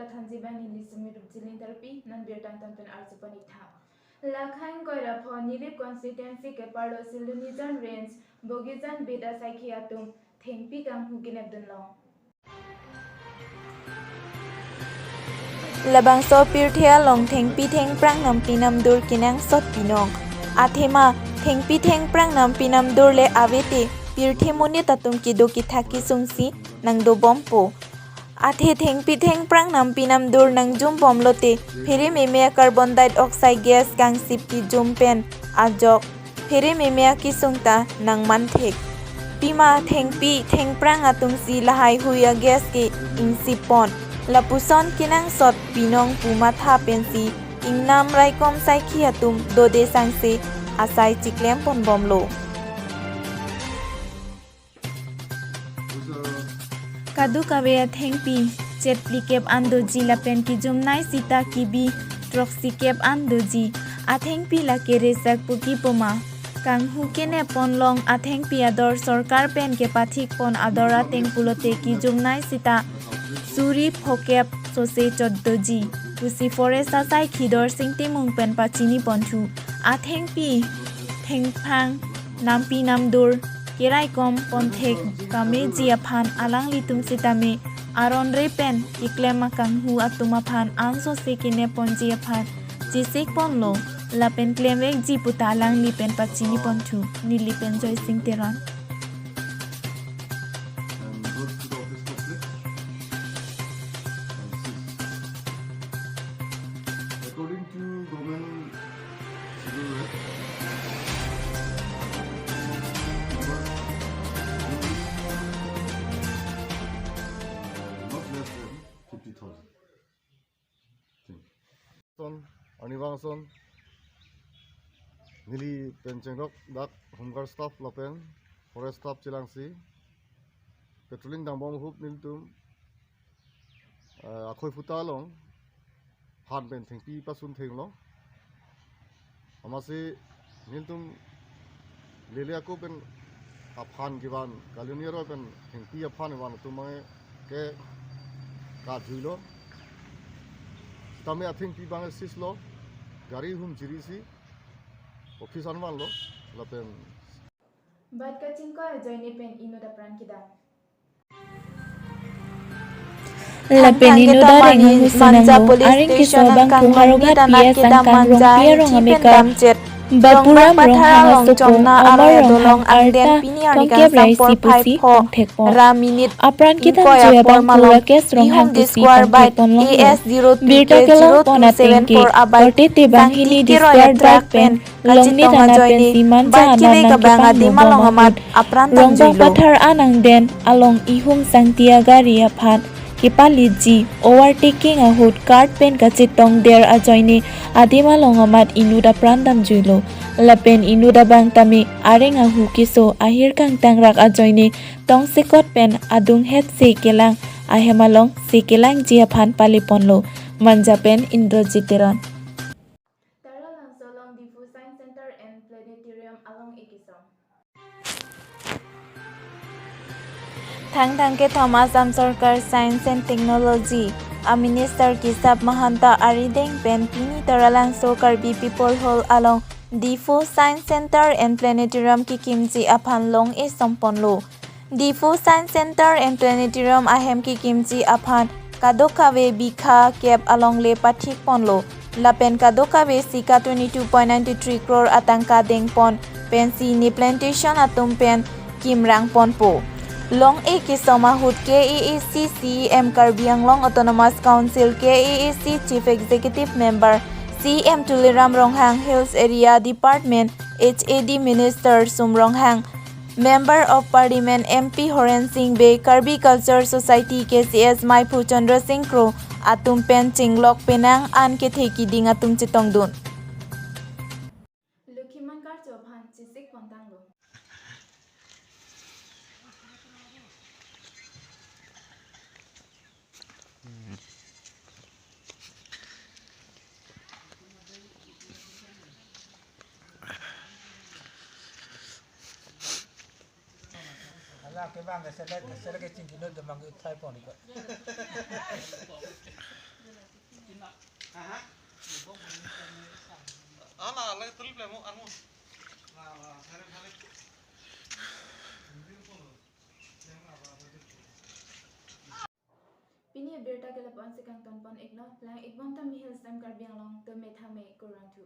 la thanji bani li sumi rup jilin therapy nan bir tan tan arju panik tha lakhain koira pho nilip constituency ke parlo silunijan range bogijan beda saikhi atum thengpi kang hukin abdun long Labang so pirthea long thengpi theng prang nam pinam dur kinang sot pinong athema thengpi theng prang nam pinam dur le avete pirthe muni tatum ki do ki thaki sungsi nang do bompo athe thengpi theng prang nam pinam dur nang jum bomlote phiri memea carbon dioxide gas kang sipti jum pen ajok phiri memea ki sungta nang manthek pima thengpi theng prang atum si lahai huya gas ke insipon lapuson kinang sot pinong puma tha pensi ingnam raikom saikhi atum dode sangse asai chiklem pon bomlo kadu kabea thengpi chepli kep andoji lapen ki jumnai sita kibi troxi kep andoji athengpi la kere sak puki poma kang hukene ponlong athengpi ador sarkar pen ke pathik pon adora tengpulote ki jumnai sita suri phokep sose choddoji pusi forest asai khidor singti mungpen pachini ponchu athengpi thengphang nampi namdur kerai kom ponthek kame jia phan alang litum sitame aron repen iklema kang hu atuma phan anso sekine ponjia phan jisik ponlo lapen klemek ji puta alang lipen pachini ponchu nilipen joy singteron According to government civil rights, not less than 50,000. Son, Anivang son, Nili Penchengok, Dak, Homeguard staff Lapen, Forest staff Chilangsi, Patrolling Dambom Hoop Niltum, Akhoi Futalong, Han Ben Thengpi Pasun Thenglo, Amasi Niltum Liliaku Ben Aphan Givan, Galuniero Ben Thengpi Aphan Ivan Tumai Ke Kadhuilo, Tame Athengpi Bang Sislo, Gari Hum Jirisi, Office Anwanlo, Lapen. bat kacing ko join pen ino da pran kida Lapenino daring manjango aring kisobang puharogat pia sangkang rong pia rong ameka bapuram rong hangasuko omar rong arta tongkep rai sipusi tongthekpon apran kita joya bang purakes rong hangkusi tongthekpon longlo birta kelong pona tengke orte te bang hini di square drive pen longni tana pen siman jana nang kepang mubomot rong bang pathar anang den along ihum sangtia gari aphat Kipaliji overtaking a hood card pen kachitong there ajoini adima longamat inuda prandam julo lapen inuda bang tami areng a hukiso ahir kang tangrak ajoini tong sekot pen adung het se kelang ahemalong se kelang jia phan paliponlo manjapen indrojiteron Tarla langso long Difu Science Center and Planetarium along Ikisong Thang ke Thomas Amsorkar Science and Technology a minister ki sab mahanta arideng pen pini taralang so karbi people hall along Difu Science Center and Planetarium ki kimchi aphan long e somponlo Difu Science Center and Planetarium ahem ki kimchi aphan kadokawe bikha kep along le pathik ponlo lapen kadokawe sika 22.93 crore atangka dengpon pensi ni plantation atum pen kimrang ponpo Long A Kisoma Hood KEAC CEM Karbi Anglong Autonomous Council KEAC Chief Executive Member CM Tuliram Ronghang Hills Area Department HAD Minister Sum Ronghang Member of Parliament MP Horen Singh Bay Karbi Culture Society KCS Maipu Chandra Singh Kro Atum Pen Chinglok Penang An Ke Theki Ding Atum Chitong Dun Lukhiman kar chobhan chisik pontanglo Ala ke bang ke sele ke cingkino demang utai pon iko. lagi tulip lemo anu. Pini berta ke lapan sekang tonpon ikno lang ikbom tam mihil stam karbiang long to methame kurang tu.